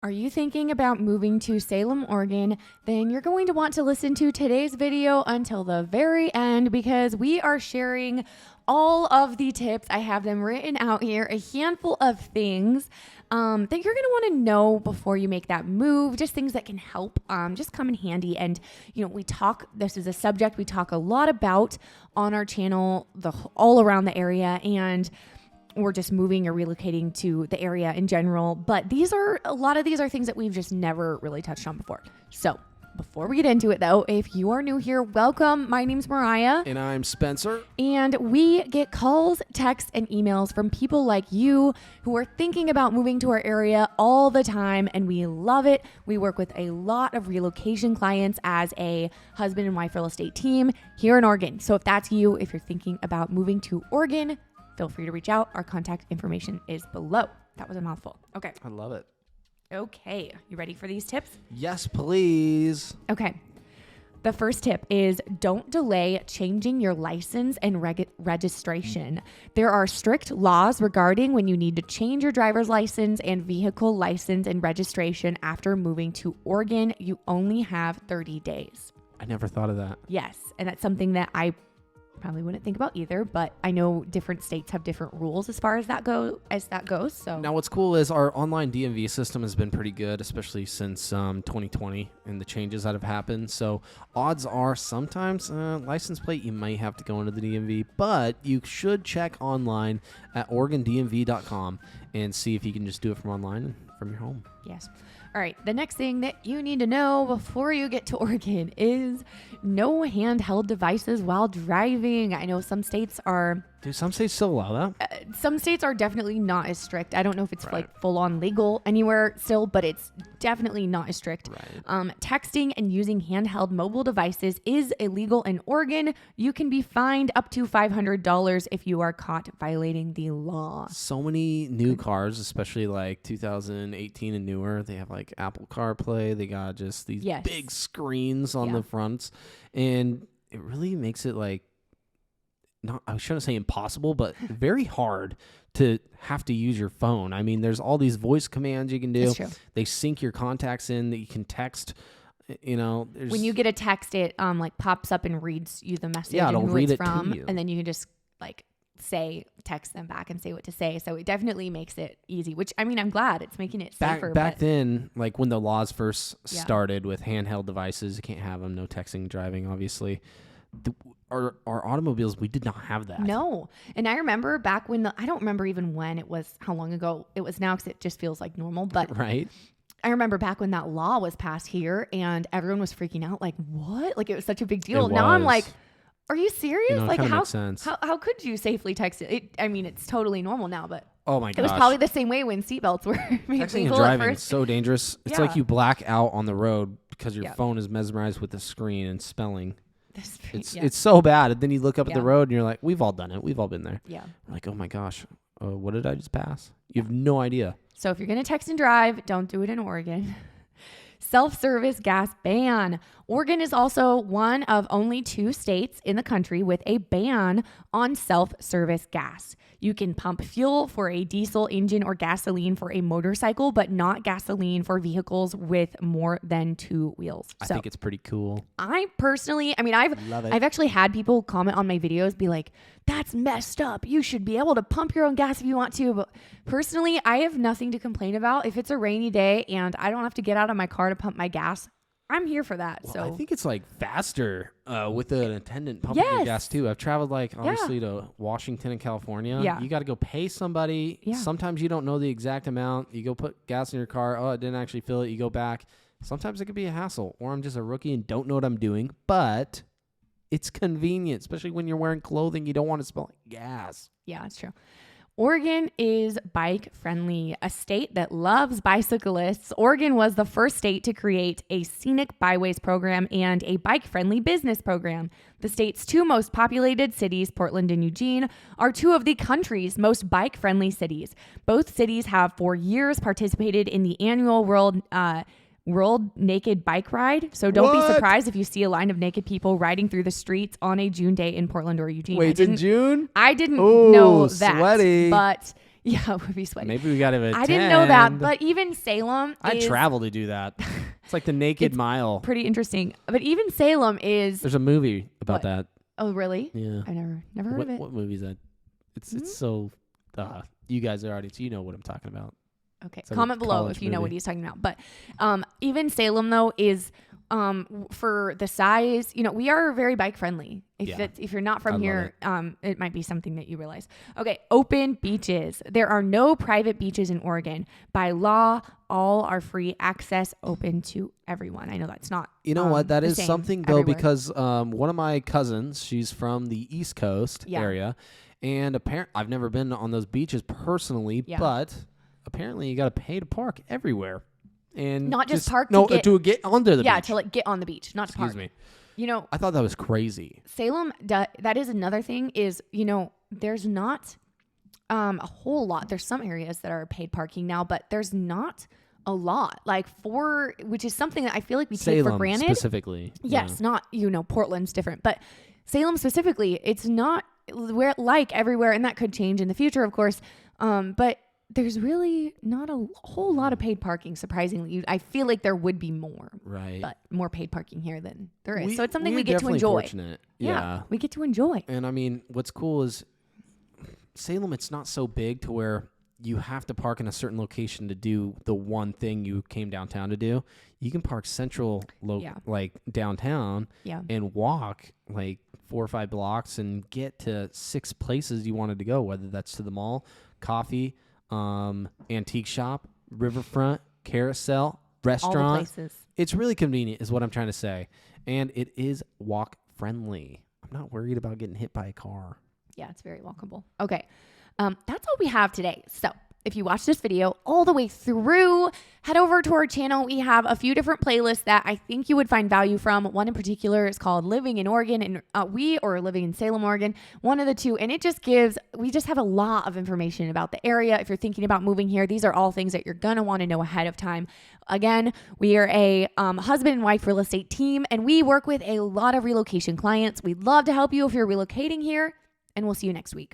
Are you thinking about moving to Salem, Oregon? Then you're going to want to listen to today's video until the very end because we are sharing all of the tips. I have them written out here, a handful of things that you're going to want to know before you make that move, just things that can help, just come in handy. And, you know, this is a subject we talk a lot about on our channel, all around the area, and we're just moving or relocating to the area in general. But a lot of these are things that we've just never really touched on before. So before we get into it though, if you are new here, welcome. My name's Mariah. And I'm Spencer. And we get calls, texts, and emails from people like you who are thinking about moving to our area all the time. And we love it. We work with a lot of relocation clients as a husband and wife real estate team here in Oregon. So if that's you, if you're thinking about moving to Oregon, feel free to reach out. Our contact information is below. That was a mouthful. Okay. I love it. Okay. You ready for these tips? Yes, please. Okay. The first tip is don't delay changing your license and registration. There are strict laws regarding when you need to change your driver's license and vehicle license and registration after moving to Oregon. You only have 30 days. I never thought of that. Yes. And that's something that I probably wouldn't think about either, but I know different states have different rules as far as that goes. So now what's cool is our online DMV system has been pretty good, especially since 2020 and the changes that have happened. So odds are sometimes license plate, you might have to go into the DMV, but you should check online at OregonDMV.com and see if you can just do it from online and from your home. Yes. All right. The next thing that you need to know before you get to Oregon is no handheld devices while driving. I know some states are... Do some states still allow that? Some states are definitely not as strict. I don't know if it's like full on legal anywhere still, but it's definitely not as strict. Right. Texting and using handheld mobile devices is illegal in Oregon. You can be fined up to $500 if you are caught violating the law. So many new cars, especially like 2018 and newer, they have like Apple CarPlay. They got just these big screens on the fronts, and it really makes it like, I shouldn't say impossible, but very hard to have to use your phone. I mean, there's all these voice commands you can do. That's true. They sync your contacts in that you can text. You know, when you get a text, it like pops up and reads you the message. Yeah, and it'll who read it's it from, to you, and then you can just like text them back and say what to say. So it definitely makes it easy. Which I mean, I'm glad it's making it safer. Back then, like when the laws first started with handheld devices, you can't have them. No texting, driving, obviously. Our automobiles, we did not have that. No. And I remember back when I don't remember even when it was, how long ago it was now, because it just feels like normal. But right. I remember back when that law was passed here and everyone was freaking out. Like, what? Like, it was such a big deal. Now I'm like, are you serious? You know, like, how could you safely text it? I mean, it's totally normal now, but oh my gosh, it was probably the same way when seatbelts were made texting legal and driving at is first. so dangerous. It's like you black out on the road because your phone is mesmerized with the screen and spelling. It's so bad. And then you look up at the road and you're like, we've all done it. We've all been there. Yeah. We're like, oh my gosh, what did I just pass? You have no idea. So if you're going to text and drive, don't do it in Oregon. Self-service gas ban. Oregon is also one of only 2 states in the country with a ban on self-service gas. You can pump fuel for a diesel engine or gasoline for a motorcycle, but not gasoline for vehicles with more than 2 wheels. I think it's pretty cool. I personally, I've actually had people comment on my videos, be like, that's messed up. You should be able to pump your own gas if you want to. But personally, I have nothing to complain about. If it's a rainy day and I don't have to get out of my car to pump my gas, I'm here for that. Well, so I think it's like faster with an attendant pumping your gas too. I've traveled like obviously to Washington and California. Yeah. You got to go pay somebody. Yeah. Sometimes you don't know the exact amount. You go put gas in your car. Oh, it didn't actually fill it. You go back. Sometimes it could be a hassle, or I'm just a rookie and don't know what I'm doing, but it's convenient, especially when you're wearing clothing. You don't want to smell like gas. Yeah, it's true. Oregon is bike friendly, a state that loves bicyclists. Oregon was the first state to create a scenic byways program and a bike friendly business program. The state's 2 most populated cities, Portland and Eugene, are 2 of the country's most bike friendly cities. Both cities have for years participated in the annual World Naked Bike Ride. So don't be surprised if you see a line of naked people riding through the streets on a June day in Portland or Eugene. Wait, it's in June? I didn't know that. Sweaty. But Yeah, it would be sweaty. Maybe we got to attend. I didn't know that, but even Salem I'd travel to do that. It's like the Naked Mile. Pretty interesting. But even Salem is... There's a movie about that. Oh, really? Yeah. I've never heard of it. What movie is that? It's so... you guys are already... So you know what I'm talking about. Okay. Comment below if you know what he's talking about. But even Salem, though, is... for the size, we are very bike friendly. If you're not from here, it might be something that you realize. Okay. Open beaches. There are no private beaches in Oregon. By law, all are free access, open to everyone. I know that's not, you know what? That is something though, everywhere. because one of my cousins, she's from the East Coast area, and apparently I've never been on those beaches personally, but apparently you got to pay to park everywhere. And not just park to get onto the beach. Yeah, to get on the beach, not to park. Excuse me. I thought that was crazy. Salem, that is another thing is, there's not a whole lot. There's some areas that are paid parking now, but there's not a lot. Which is something that I feel like we take for granted. Specifically. Yes, not, Portland's different, but Salem specifically, it's not like everywhere, and that could change in the future, of course. But there's really not a whole lot of paid parking, surprisingly. I feel like there would be more. Right. But more paid parking here than there is. So it's something we get to enjoy. Fortunate. Yeah. We get to enjoy. And I mean, what's cool is Salem, it's not so big to where you have to park in a certain location to do the one thing you came downtown to do. You can park central, like downtown, and walk like 4 or 5 blocks and get to 6 places you wanted to go, whether that's to the mall, coffee, antique shop, riverfront, carousel, restaurant. All the places. It's really convenient is what I'm trying to say. And it is walk friendly. I'm not worried about getting hit by a car. Yeah, it's very walkable. Okay. That's all we have today. So if you watch this video all the way through, head over to our channel. We have a few different playlists that I think you would find value from. One in particular is called Living in Oregon, and Living in Salem, Oregon, one of the two. And we just have a lot of information about the area. If you're thinking about moving here, these are all things that you're going to want to know ahead of time. Again, we are a husband and wife real estate team, and we work with a lot of relocation clients. We'd love to help you if you're relocating here, and we'll see you next week.